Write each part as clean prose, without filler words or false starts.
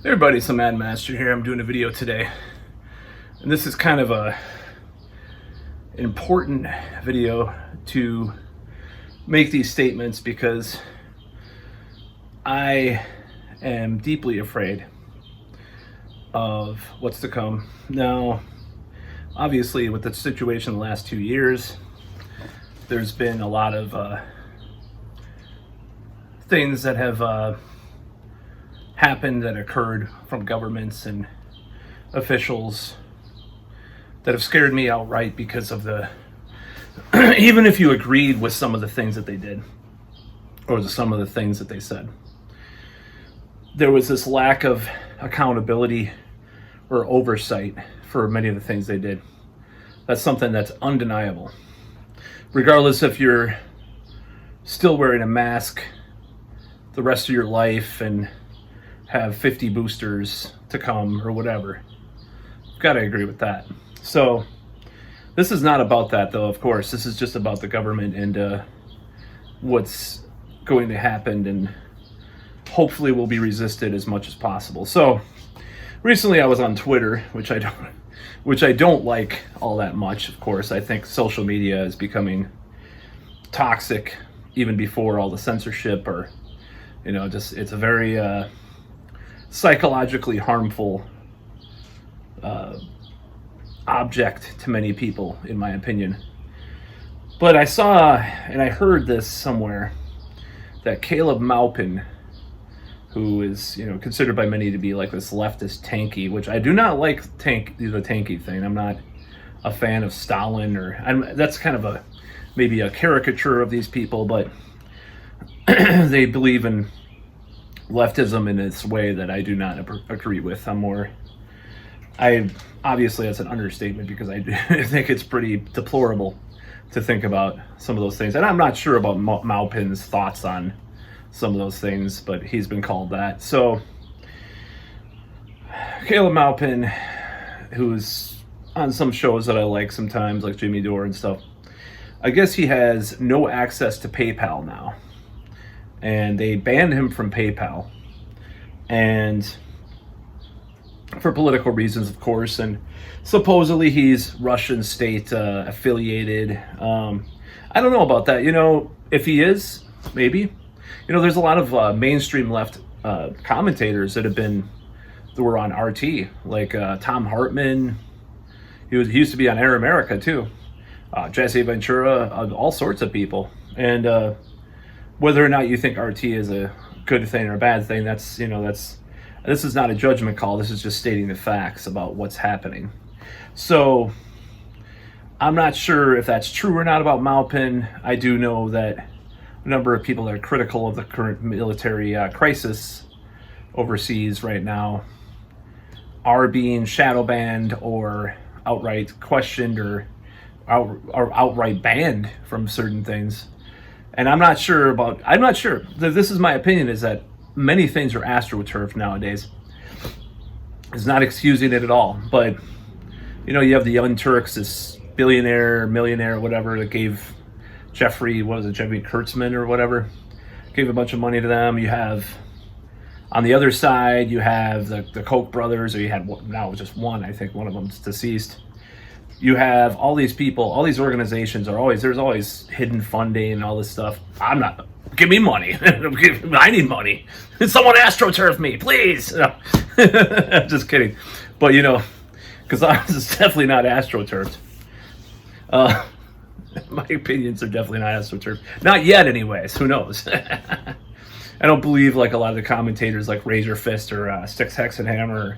Hey everybody, it's the Mad Master here. I'm doing a video today, and this is kind of an important video to make these statements because I am deeply afraid of what's to come. Now, obviously, with the situation the last 2 years, there's been a lot of things that have happened that occurred from governments and officials that have scared me outright because of the even if you agreed with some of the things that they did or some of the things that they said, there was this lack of accountability or oversight for many of the things they did. That's something that's undeniable, regardless if you're still wearing a mask the rest of your life and have 50 boosters to come or whatever. I've got to agree with that. So this is not about that, though. Of course, this is just about the government and what's going to happen, and hopefully will be resisted as much as possible. So recently I was on Twitter, which I don't like all that much. Of course, I think social media is becoming toxic even before all the censorship, or just it's a very psychologically harmful object to many people, in my opinion. But I saw and I heard this somewhere that Caleb Maupin, who is considered by many to be like this leftist tanky, which I do not like the tanky thing. I'm not a fan of Stalin, that's kind of maybe a caricature of these people, but they believe in leftism in this way that I do not agree with. Obviously that's an understatement, because I think it's pretty deplorable to think about some of those things. And I'm not sure about Maupin's thoughts on some of those things, but he's been called that. So Caleb Maupin, who's on some shows that I like sometimes, like Jimmy Dore and stuff, I guess he has no access to PayPal now. And they banned him from PayPal, and for political reasons, of course. And supposedly he's Russian state affiliated. I don't know about that. If he is, maybe. There's a lot of mainstream left commentators that were on RT, like Tom Hartman. He used to be on Air America too. Jesse Ventura, all sorts of people. And whether or not you think RT is a good thing or a bad thing, this is not a judgment call. This is just stating the facts about what's happening. So I'm not sure if that's true or not about Maupin. I do know that a number of people that are critical of the current military crisis overseas right now are being shadow banned or outright questioned or outright banned from certain things. And I'm not sure. This is my opinion, is that many things are astroturfed nowadays. It's not excusing it at all. But, you have the Young Turks, this billionaire, millionaire, whatever, that gave Jeffrey Kurtzman or whatever, gave a bunch of money to them. You have, on the other side, you have the Koch brothers, or you had, now just one, I think one of them's deceased. You have all these people, all these organizations there's always hidden funding and all this stuff. Give me money. I need money. Someone astroturf me, please. No. I'm just kidding. But, because ours is definitely not astroturfed. My opinions are definitely not astroturfed. Not yet, anyways. Who knows? I don't believe like a lot of the commentators like Razor Fist or Styx Hexenhammer,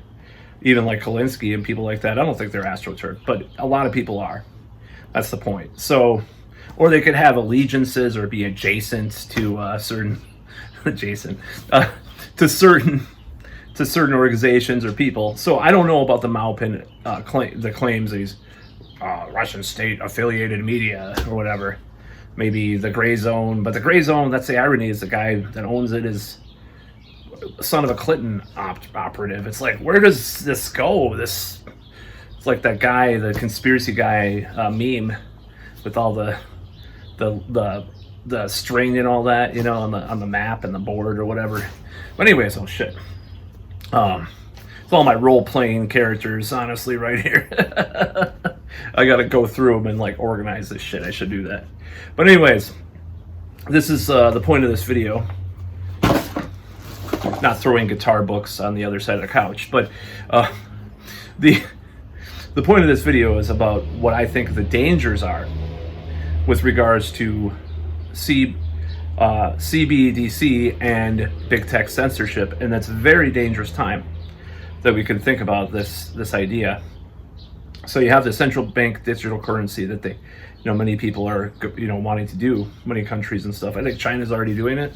even like Kalinsky and people like that. I don't think they're astroturfed, but a lot of people are. That's the point. So, or they could have allegiances or be adjacent to certain certain organizations or people. So I don't know about the Maupin claims that he's Russian state affiliated media or whatever. Maybe the Gray Zone, but the Gray Zone, that's the irony, is the guy that owns it is son of a Clinton operative. It's like, where does this go? It's like that guy, the conspiracy guy meme with all the string and all that, on the map and the board or whatever. But anyways, oh shit. It's all my role-playing characters, honestly, right here. I got to go through them and like organize this shit. I should do that. But anyways, this is the point of this video. Not throwing guitar books on the other side of the couch, but the point of this video is about what I think the dangers are with regards to CBDC and big tech censorship, and that's a very dangerous time that we can think about this idea. So you have the central bank digital currency that they, many people are, wanting to do, many countries and stuff. I think China's already doing it.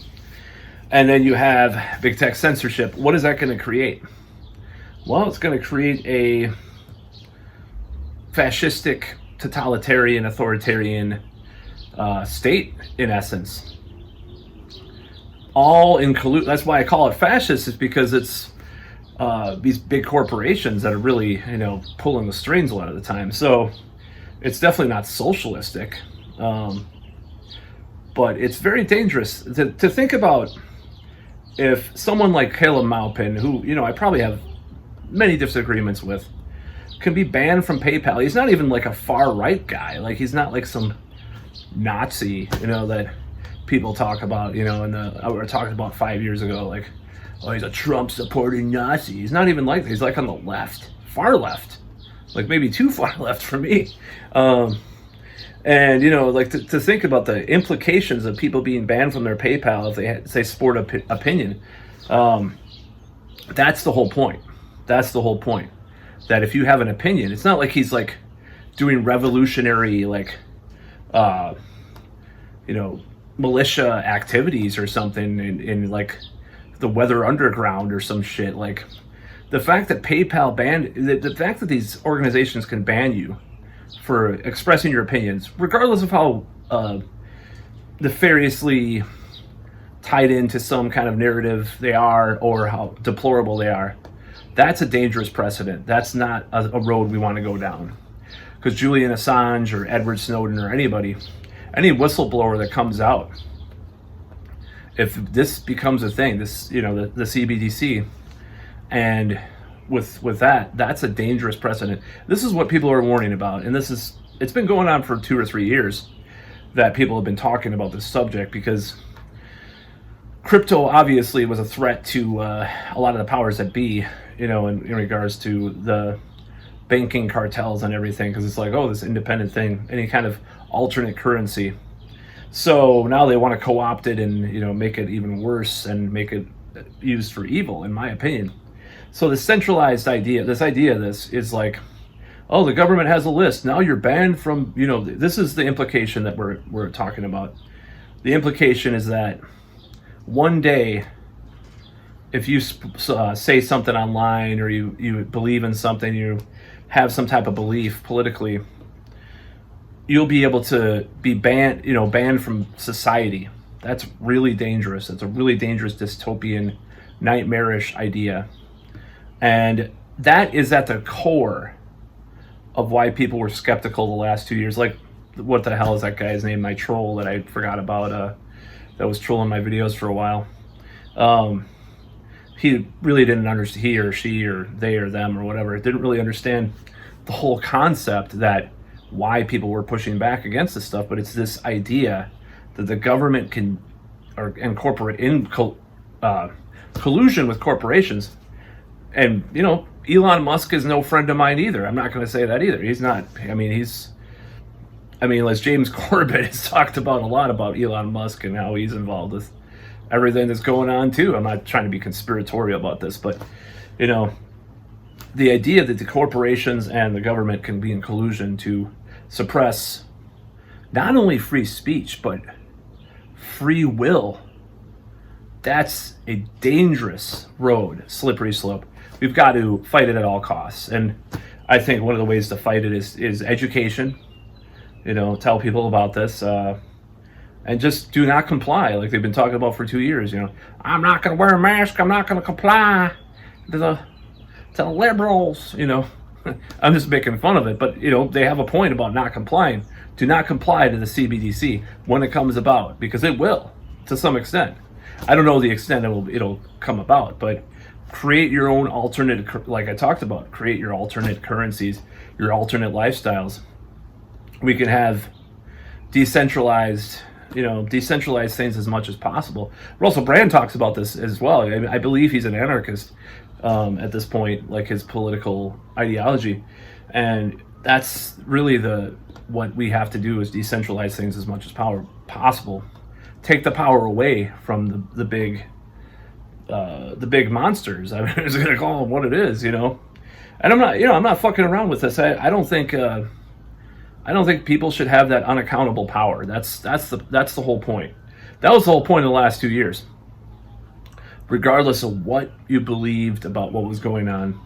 And then you have big tech censorship. What is that going to create? Well, it's going to create a fascistic, totalitarian, authoritarian state, in essence. All in collusion. That's why I call it fascist, is because it's these big corporations that are really, pulling the strings a lot of the time. So it's definitely not socialistic, but it's very dangerous to think about. If someone like Caleb Maupin, who, I probably have many disagreements with, can be banned from PayPal. He's not even like a far right guy. Like, he's not like some Nazi, that people talk about, or talked about 5 years ago, like, oh, he's a Trump supporting Nazi. He's not even like that. He's like on the left, far left, like maybe too far left for me. And, like to think about the implications of people being banned from their PayPal if they say sport opinion. That's the whole point. That's the whole point. That if you have an opinion, it's not like he's like doing revolutionary, like, militia activities or something in like the Weather Underground or some shit. Like, the fact that PayPal banned, the fact that these organizations can ban you for expressing your opinions, regardless of how nefariously tied into some kind of narrative they are or how deplorable they are, that's a dangerous precedent. That's not a road we want to go down. Because Julian Assange or Edward Snowden or any whistleblower that comes out, if this becomes a thing, the CBDC, and with that, that's a dangerous precedent. This is what people are warning about, and it's been going on for 2 or 3 years that people have been talking about this subject, because crypto obviously was a threat to a lot of the powers that be, in regards to the banking cartels and everything, because it's like, oh, this independent thing, any kind of alternate currency. So now they want to co-opt it and make it even worse and make it used for evil, in my opinion. So the centralized idea, this is like, oh, the government has a list. Now you're banned from, this is the implication that we're talking about. The implication is that one day, if you say something online, or you believe in something, you have some type of belief politically, you'll be able to be banned from society. That's really dangerous. It's a really dangerous dystopian, nightmarish idea. And that is at the core of why people were skeptical the last 2 years. Like, what the hell is that guy's name? My troll that I forgot about, that was trolling my videos for a while. He really didn't understand, he or she or they or them or whatever, didn't really understand the whole concept that why people were pushing back against this stuff. But it's this idea that the government can, or incorporate in collusion with corporations. And, Elon Musk is no friend of mine either. I'm not going to say that either. He's not. As James Corbett has talked about a lot about Elon Musk and how he's involved with everything that's going on too. I'm not trying to be conspiratorial about this, but, the idea that the corporations and the government can be in collusion to suppress not only free speech, but free will, that's a dangerous road, slippery slope. We've got to fight it at all costs. And I think one of the ways to fight it is education. Tell people about this, and just do not comply, like they've been talking about for 2 years. I'm not going to wear a mask. I'm not going to comply to the liberals. I'm just making fun of it, but they have a point about not complying. Do not comply to the CBDC when it comes about, because it will, to some extent. I don't know the extent it'll come about, but create your own alternate, like I talked about, create your alternate currencies, your alternate lifestyles. We can have decentralized things as much as possible. Russell Brand talks about this as well. I believe he's an anarchist at this point, like his political ideology, and that's really what we have to do is decentralize things as much as possible. Take the power away from the big monsters. I was going to call them what it is, And I'm not fucking around with this. I don't think people should have that unaccountable power. That's the whole point. That was the whole point of the last 2 years. Regardless of what you believed about what was going on,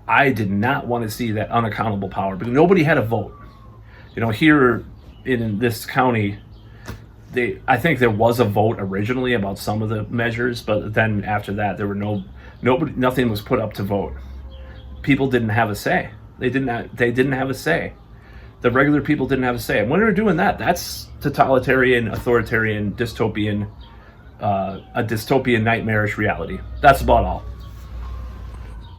I did not want to see that unaccountable power, because nobody had a vote. Here in this county, I think there was a vote originally about some of the measures, but then after that, there were nothing was put up to vote. People didn't have a say. They didn't have a say. The regular people didn't have a say. And when they're doing that, that's totalitarian, authoritarian, dystopian, a dystopian, nightmarish reality. That's about all.